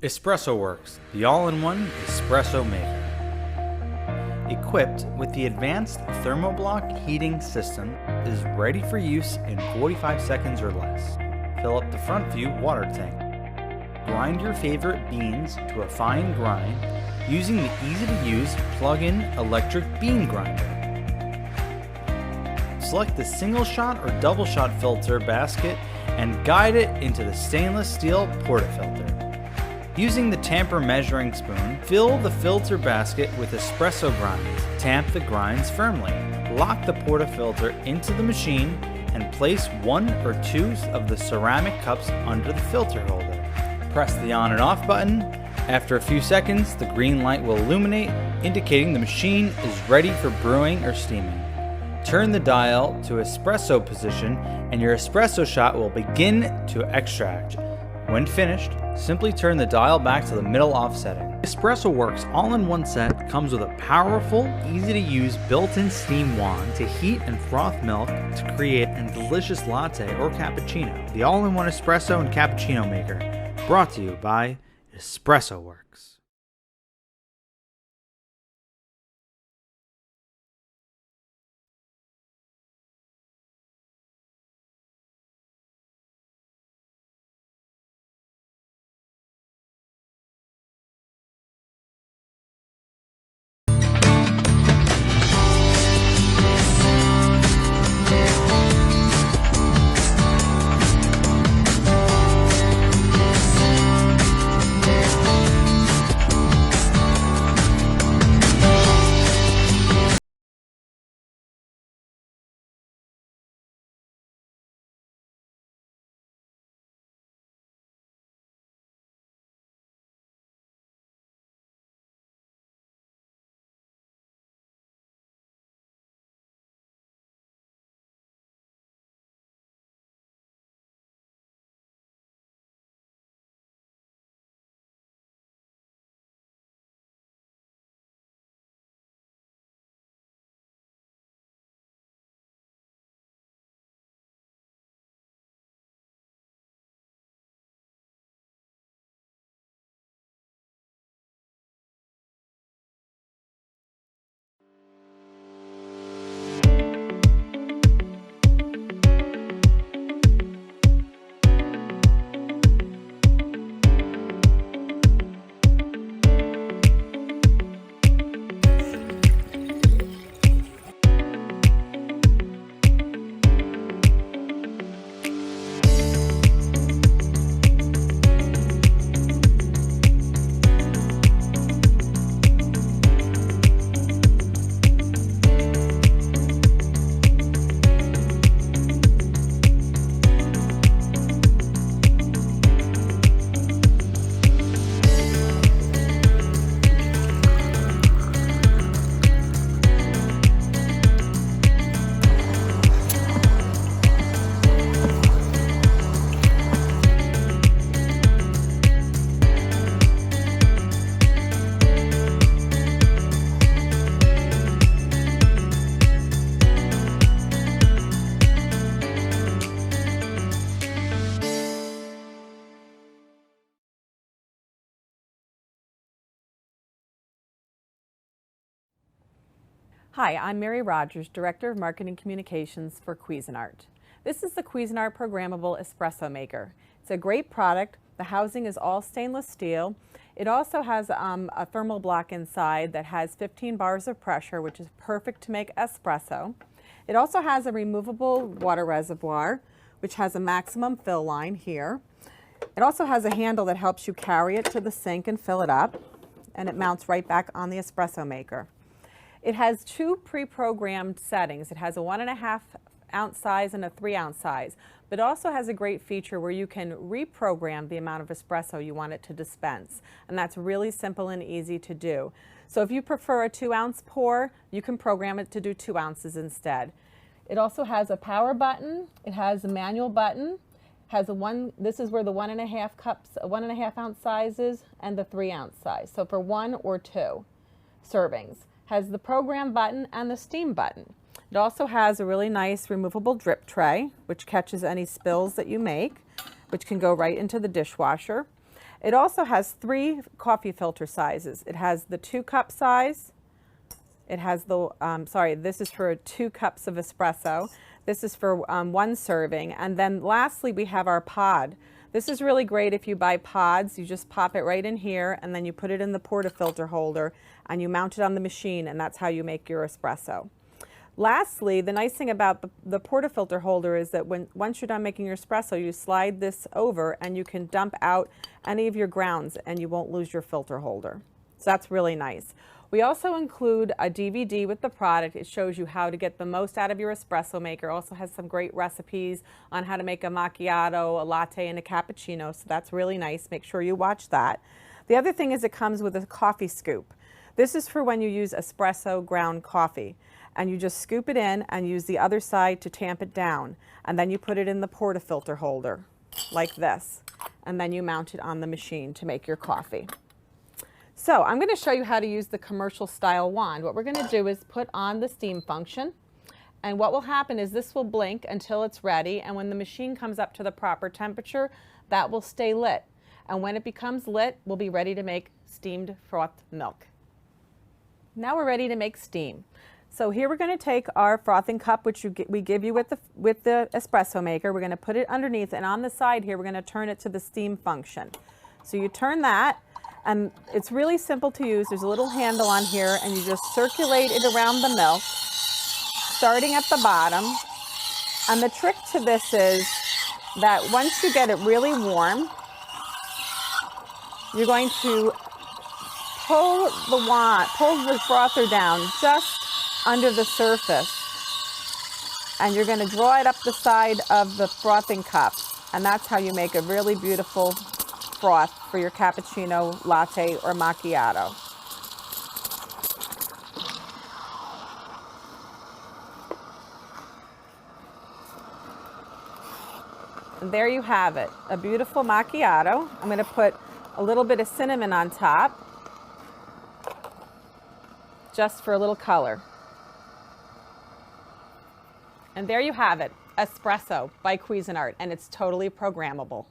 Espresso Works, the all-in-one espresso maker. Equipped with the advanced thermoblock heating system, is ready for use in 45 seconds or less. Fill up the front view water tank. Grind your favorite beans to a fine grind using the easy-to-use plug-in electric bean grinder. Select the single shot or double shot filter basket and guide it into the stainless steel portafilter. Using the tamper measuring spoon, fill the filter basket with espresso grinds. Tamp the grinds firmly. Lock the portafilter into the machine and place one or two of the ceramic cups under the filter holder. Press the on and off button. After a few seconds, the green light will illuminate, indicating the machine is ready for brewing or steaming. Turn the dial to espresso position and your espresso shot will begin to extract. When finished, simply turn the dial back to the middle off setting. Espresso Works all-in-one set comes with a powerful, easy-to-use built-in steam wand to heat and froth milk to create a delicious latte or cappuccino. The all-in-one espresso and cappuccino maker, brought to you by Espresso Works. Hi, I'm Mary Rogers, Director of Marketing Communications for Cuisinart. This is the Cuisinart Programmable Espresso Maker. It's a great product. The housing is all stainless steel. It also has a thermal block inside that has 15 bars of pressure, which is perfect to make espresso. It also has a removable water reservoir, which has a maximum fill line here. It also has a handle that helps you carry it to the sink and fill it up, and it mounts right back on the espresso maker. It has two pre-programmed settings. It has a 1.5 ounce size and a 3 ounce size, but it also has a great feature where you can reprogram the amount of espresso you want it to dispense, and that's really simple and easy to do. So if you prefer a 2 ounce pour, you can program it to do 2 ounces instead. It also has a power button. It has a manual button. This is where the 1.5 ounce size is, and the 3 ounce size. So for 1 or 2 servings. Has the program button and the steam button. It also has a really nice removable drip tray, which catches any spills that you make, which can go right into the dishwasher. It also has 3 coffee filter sizes. It has the 2-cup size. It has the, this is for 2 cups of espresso. This is for 1 serving. And then lastly, we have our pod. This is really great if you buy pods. You just pop it right in here and then you put it in the portafilter holder and you mount it on the machine, and that's how you make your espresso. Lastly, the nice thing about the portafilter holder is that once you're done making your espresso, you slide this over and you can dump out any of your grounds and you won't lose your filter holder. So that's really nice. We also include a DVD with the product. It shows you how to get the most out of your espresso maker. It also has some great recipes on how to make a macchiato, a latte, and a cappuccino. So that's really nice. Make sure you watch that. The other thing is it comes with a coffee scoop. This is for when you use espresso ground coffee. And you just scoop it in and use the other side to tamp it down. And then you put it in the portafilter holder like this. And then you mount it on the machine to make your coffee. So I'm going to show you how to use the commercial style wand. What we're going to do is put on the steam function. And what will happen is this will blink until it's ready. And when the machine comes up to the proper temperature, that will stay lit. And when it becomes lit, we'll be ready to make steamed frothed milk. Now we're ready to make steam. So here we're going to take our frothing cup, which we give you with the espresso maker. We're going to put it underneath, and on the side here, we're going to turn it to the steam function. So you turn that, and it's really simple to use. There's a little handle on here, and you just circulate it around the milk, starting at the bottom. And the trick to this is that once you get it really warm, you're going to pull the frother down just under the surface, and you're going to draw it up the side of the frothing cup, and that's how you make a really beautiful froth for your cappuccino, latte, or macchiato. And there you have it, a beautiful macchiato. I'm going to put a little bit of cinnamon on top, just for a little color. And there you have it, Espresso by Cuisinart, and it's totally programmable.